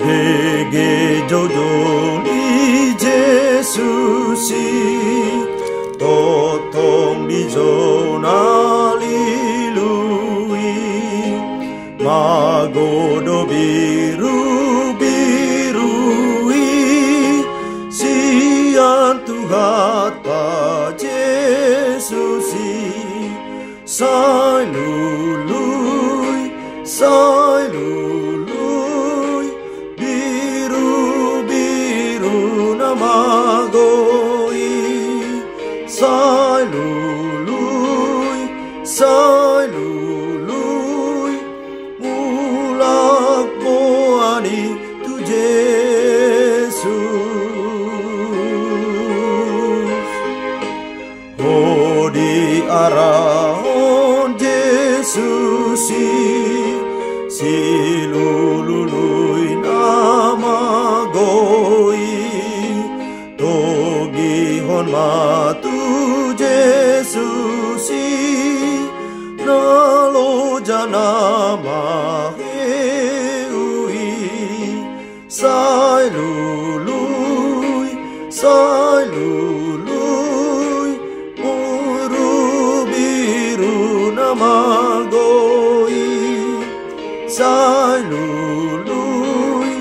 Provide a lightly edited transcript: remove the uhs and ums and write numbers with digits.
Hege jojoni Jesusi totong bizona lilui magodo biru birui sian Tuhan pa Jesusi sai lului biru namagoi sai lului mulak boani tu Jesus di arahon Jesusi si lului namagoi togi hon matu Jesusi nalo jana maheui sai lului muru biru namagoi sai lului